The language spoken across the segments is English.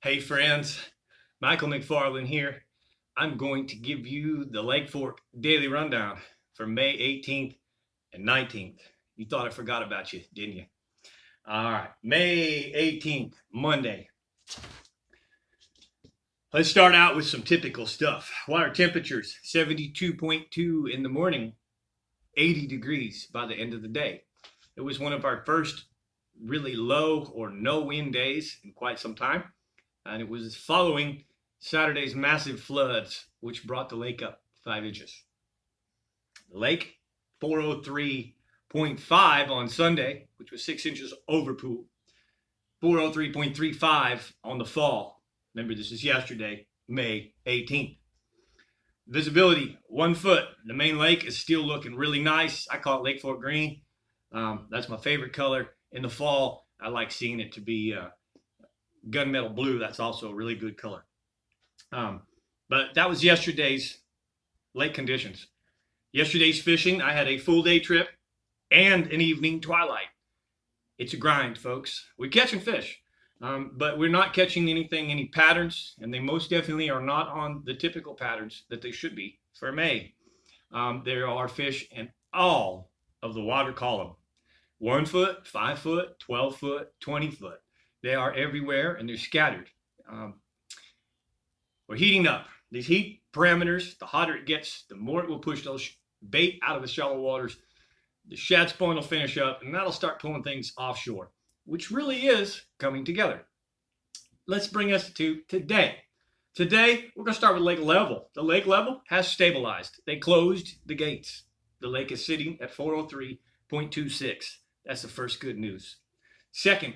Hey friends, Michael McFarland here. I'm going to give you the Lake Fork Daily Rundown for May 18th and 19th. You thought I forgot about you, didn't you? All right, May 18th, Monday. Let's start out with some typical stuff. Water temperatures 72.2 in the morning, 80 degrees by the end of the day. It was one of our first really low or no wind days in quite some time. And it was following Saturday's massive floods, which brought the lake up 5 inches. The lake, 403.5 on Sunday, which was 6 inches over pool. 403.35 on the fall. Remember, this is yesterday, May 18th. Visibility, 1 foot. The main lake is still looking really nice. I call it Lake Fork Green. That's my favorite color. In the fall, I like seeing it to be gunmetal blue. That's also a really good color. But that was yesterday's lake conditions. Yesterday's fishing, I had a full day trip and an evening twilight. It's a grind, folks. We're catching fish, but we're not catching any patterns, and they most definitely are not on the typical patterns that they should be for May. There are fish in all of the water column. 1 foot, 5 foot, 12 foot, 20 foot. They are everywhere and they're scattered. We're heating up. These heat parameters, the hotter it gets, the more it will push those bait out of the shallow waters. The shad spawn will finish up and that'll start pulling things offshore, which really is coming together. Let's bring us to today. Today, we're going to start with lake level. The lake level has stabilized. They closed the gates. The lake is sitting at 403.26. That's the first good news. Second,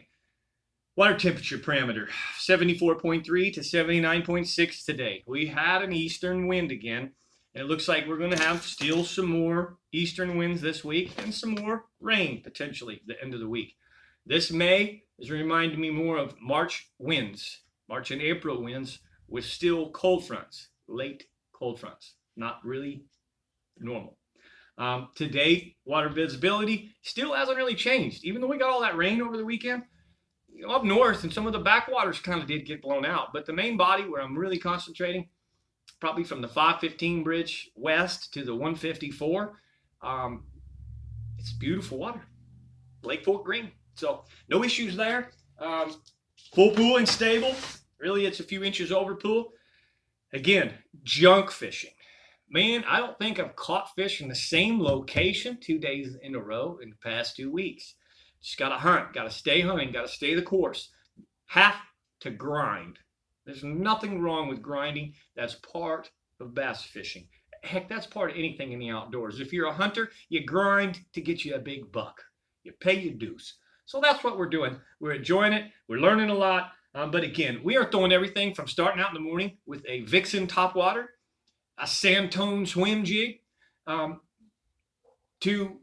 water temperature parameter, 74.3 to 79.6 today. We had an eastern wind again, and it looks like we're going to have still some more eastern winds this week and some more rain potentially at the end of the week. This May is reminding me more of March winds, March and April winds with still cold fronts, late cold fronts, not really normal. Today, water visibility still hasn't really changed, even though we got all that rain over the weekend. Up north and some of the backwaters kind of did get blown out, but the main body where I'm really concentrating, probably from the 515 bridge west to the 154, it's beautiful water, Lake Fork Green. So no issues there. Full pool and stable. Really, it's a few inches over pool. Again, junk fishing. Man, I don't think I've caught fish in the same location 2 days in a row in the past 2 weeks. Just got to hunt, got to stay hunting, got to stay the course. Have to grind. There's nothing wrong with grinding. That's part of bass fishing. Heck, that's part of anything in the outdoors. If you're a hunter, you grind to get you a big buck. You pay your dues. So that's what we're doing. We're enjoying it. We're learning a lot. But again, we are throwing everything from starting out in the morning with a Vixen topwater, a Sandtone swim jig, to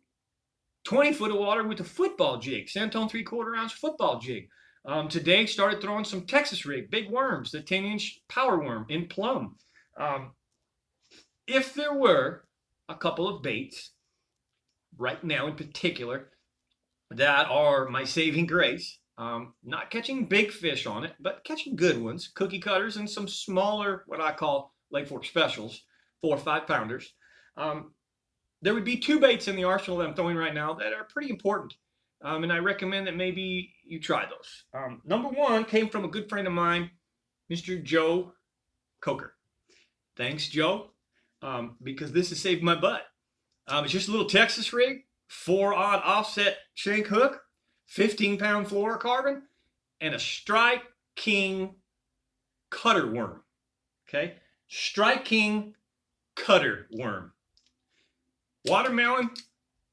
20 foot of water with a football jig, Sandtone 3/4 ounce football jig. Today started throwing some Texas rig, big worms, the 10-inch power worm in plum. If there were a couple of baits right now in particular that are my saving grace, not catching big fish on it, but catching good ones, cookie cutters and some smaller, what I call Lake Fork specials, 4 or 5 pounders. There would be 2 baits in the arsenal that I'm throwing right now that are pretty important. And I recommend that maybe you try those. Number 1 came from a good friend of mine, Mr. Joe Coker. Thanks, Joe, because this has saved my butt. It's just a little Texas rig, 4-aught offset shank hook, 15-pound fluorocarbon, and a Strike King cutter worm. Okay? Strike King cutter worm. Watermelon,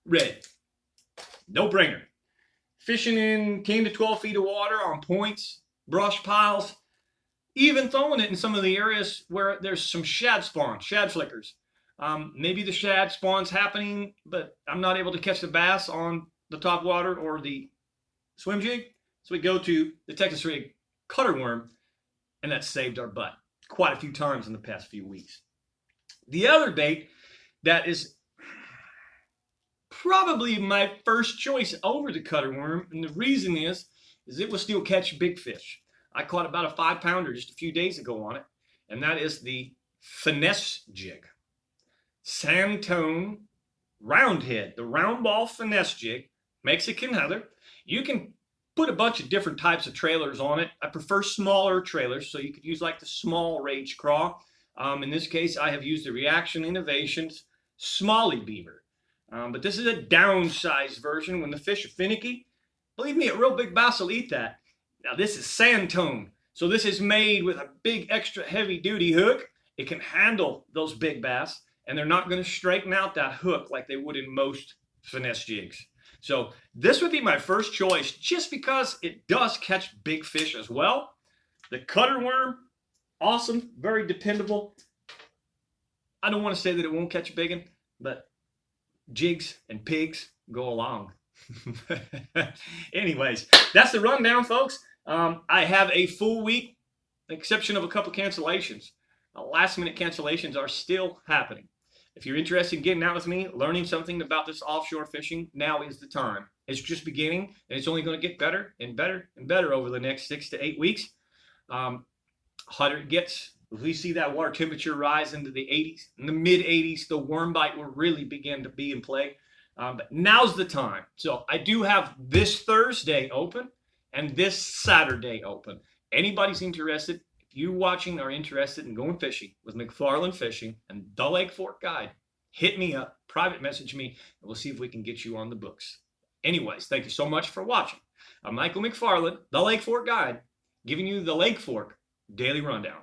red. No brainer. Fishing in 10 to 12 feet of water on points, brush piles, even throwing it in some of the areas where there's some shad spawn, shad flickers. Maybe the shad spawn's happening, but I'm not able to catch the bass on the top water or the swim jig. So we go to the Texas rig cutter worm, and that saved our butt quite a few times in the past few weeks. The other bait that is probably my first choice over the cutter worm, and the reason is it will still catch big fish. I caught about a 5-pounder just a few days ago on it, and that is the finesse jig. Sand tone round head, the round ball finesse jig, Mexican heather. You can put a bunch of different types of trailers on it. I prefer smaller trailers, so you could use like the small rage craw. In this case, I have used the Reaction Innovations Smalley Beaver. But this is a downsized version. When the fish are finicky, believe me, a real big bass will eat that. Now this is sand tone, so this is made with a big extra heavy duty hook. It can handle those big bass, and they're not going to straighten out that hook like they would in most finesse jigs. So this would be my first choice just because it does catch big fish as well. The cutter worm, awesome, very dependable. I don't want to say that it won't catch a big one, but jigs and pigs go along. Anyways, that's the rundown, folks. I have a full week, exception of a couple cancellations. Last minute cancellations are still happening. If you're interested in getting out with me, learning something about this offshore fishing, now is the time. It's just beginning, and it's only going to get better and better and better over the next 6 to 8 weeks. Hotter it gets, if we see that water temperature rise into the 80s, in the mid 80s, the worm bite will really begin to be in play. But now's the time. So I do have this Thursday open and this Saturday open. Anybody's interested, if you watching are interested in going fishing with McFarland Fishing and the Lake Fork Guide, hit me up, private message me, and we'll see if we can get you on the books. Anyways, thank you so much for watching. I'm Michael McFarland, the Lake Fork Guide, giving you the Lake Fork Daily Rundown.